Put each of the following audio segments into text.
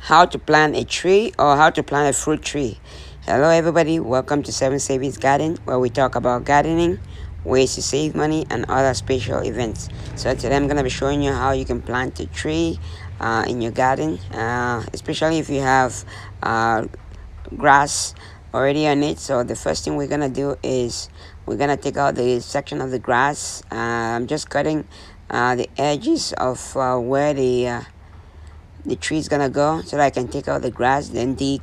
how to plant a tree or how to plant a fruit tree. Hello everybody, welcome to Seven Savings Garden, where we talk about gardening, ways to save money, and other special events. So today I'm going to be showing you how you can plant a tree in your garden, especially if you have grass already on it. So the first thing we're going to do is we're going to take out the section of the grass. I'm just cutting the edges of where the tree is gonna go, so that I can take out the grass, then dig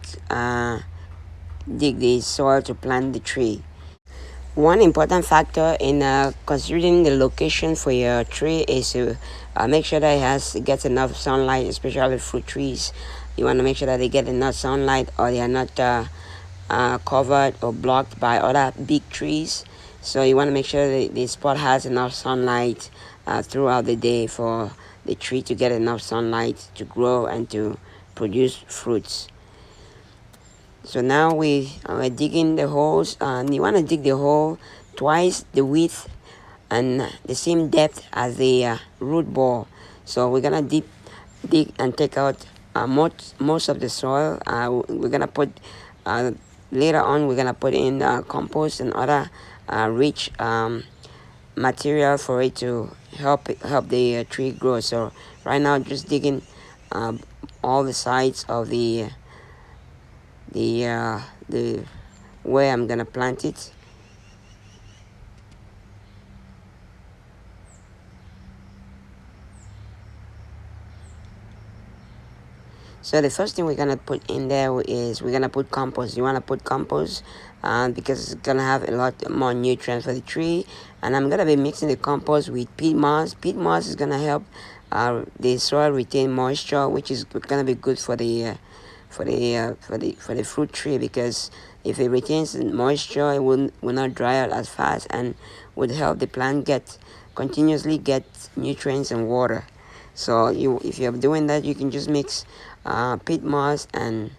the soil to plant the tree. One important factor in considering the location for your tree is to make sure that it gets enough sunlight, especially fruit trees. You want to make sure that they get enough sunlight, or they are not covered or blocked by other big trees. So you want to make sure that the spot has enough sunlight throughout the day for the tree to get enough sunlight to grow and to produce fruits. So now we're digging the holes, and you want to dig the hole twice the width and the same depth as the root ball. So we're gonna dig and take out most of the soil. We're gonna put later on, we're gonna put in compost and other rich material for it to help the tree grow. So right now, just digging all the sides of the where I'm gonna plant it. So the first thing we're gonna put in there is we're gonna put compost. You wanna put compost because it's gonna have a lot more nutrients for the tree. And I'm gonna be mixing the compost with peat moss. Peat moss is gonna help the soil retain moisture, which is gonna be good for the fruit tree, because if it retains moisture, it will not dry out as fast and would help the plant continuously get nutrients and water. So if you're doing that, you can just mix peat moss and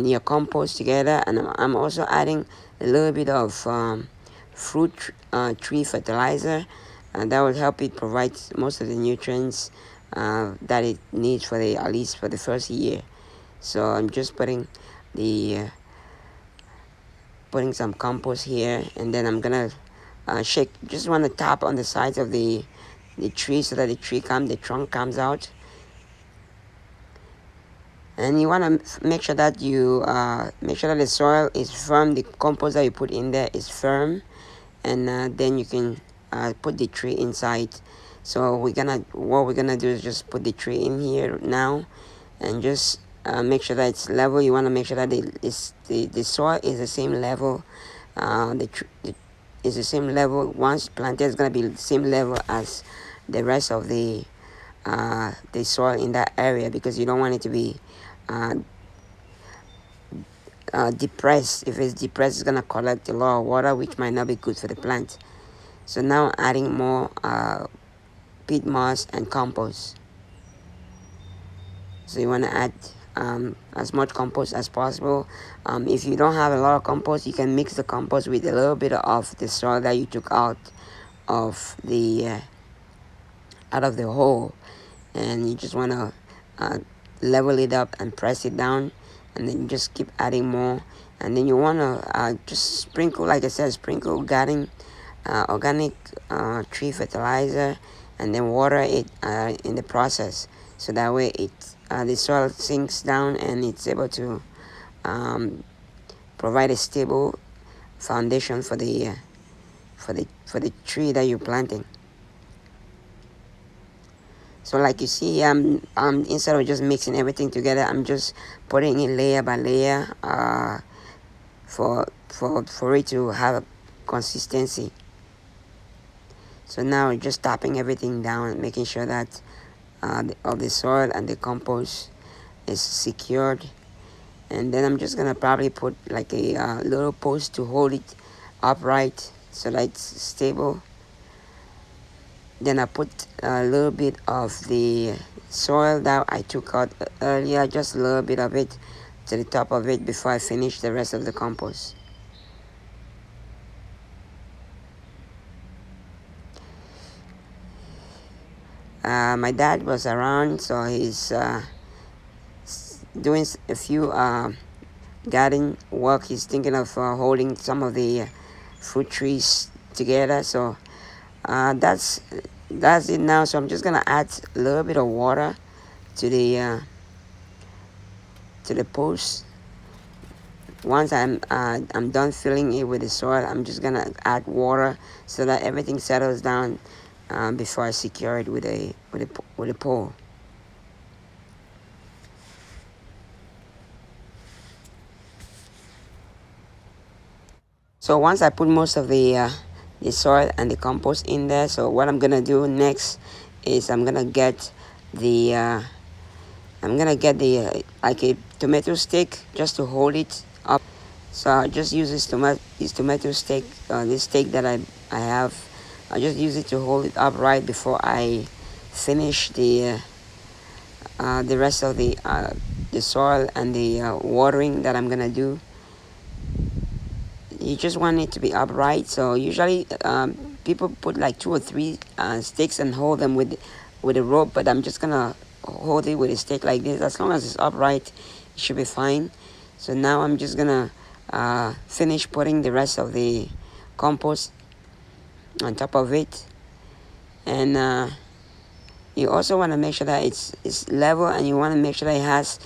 your compost together. And I'm also adding a little bit of fruit tree fertilizer, and that will help it provide most of the nutrients that it needs at least for the first year. So I'm just putting some compost here, and then I'm gonna shake. Just want to tap on the sides of the tree so that the trunk comes out. And you want to make sure that the soil is firm. The compost that you put in there is firm, and then you can put the tree inside. So what we're gonna do is just put the tree in here now, and just make sure that it's level. You want to make sure that the soil is the same level. Is the same level. Once planted, it's gonna be the same level as the rest of the soil in that area, because you don't want it to be depressed. If it's depressed, it's gonna collect a lot of water, which might not be good for the plant. So now adding more peat moss and compost. So you want to add as much compost as possible. If you don't have a lot of compost, you can mix the compost with a little bit of the soil that you took out of the hole, and you just want to level it up and press it down, and then you just keep adding more. And then you want to just sprinkle, like I said, sprinkle organic tree fertilizer, and then water it in the process, so that way the soil sinks down and it's able to provide a stable foundation for the tree that you're planting. So like you see, instead of just mixing everything together, I'm just putting it layer by layer for it to have a consistency. So now just tapping everything down, making sure that all the soil and the compost is secured. And then I'm just gonna probably put like a little post to hold it upright so that it's stable. Then I put a little bit of the soil that I took out earlier, just a little bit of it to the top of it before I finish the rest of the compost. My dad was around, so he's doing a few garden work. He's thinking of holding some of the fruit trees together. So that's it now. So I'm just gonna add a little bit of water to the post. Once I'm done filling it with the soil, I'm just gonna add water so that everything settles down before I secure it with a pole. So once I put most of the soil and the compost in there, so what I'm gonna do next is I'm gonna get the like a tomato stick just to hold it up. So I just use this tomato stick, this stick that I have. I just use it to hold it up right before I finish the rest of the soil and the watering that I'm gonna do. You just want it to be upright. So usually people put like 2 or 3 sticks and hold them with a rope, but I'm just gonna hold it with a stick like this. As long as it's upright, it should be fine. So now I'm just gonna finish putting the rest of the compost on top of it. And you also want to make sure that it's level, and you want to make sure that it has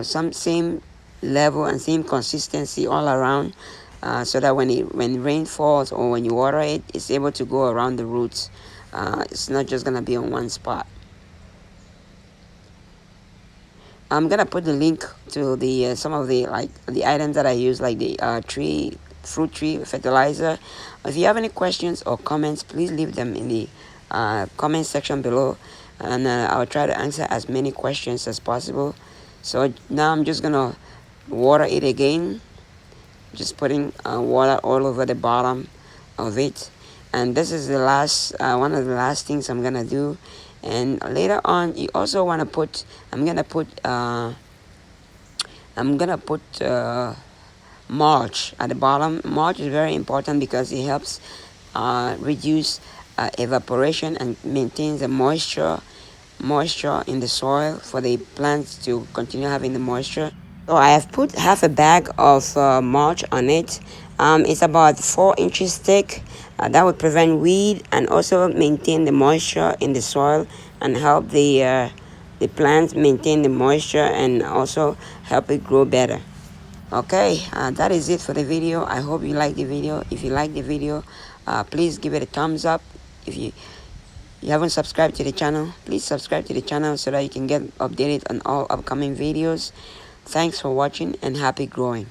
some same level and same consistency all around, so that when rain falls or when you water it, it's able to go around the roots. It's not just gonna be on one spot. I'm gonna put the link to the some of the items that I use, like the fruit tree fertilizer. If you have any questions or comments, please leave them in the comment section below, and I'll try to answer as many questions as possible. So now I'm just gonna water it again, just putting water all over the bottom of it. And this is the last one of the last things I'm gonna do. And later on, you also want to put I'm gonna put mulch at the bottom. Mulch is very important because it helps reduce evaporation and maintains the moisture in the soil for the plants to continue having the moisture. So I have put half a bag of mulch on it. It's about 4 inches thick. That would prevent weed and also maintain the moisture in the soil and help the plants maintain the moisture and also help it grow better. Okay, that is it for the video. I hope you like the video. If you like the video, please give it a thumbs up. If you haven't subscribed to the channel, please subscribe to the channel so that you can get updated on all upcoming videos. Thanks for watching and happy growing.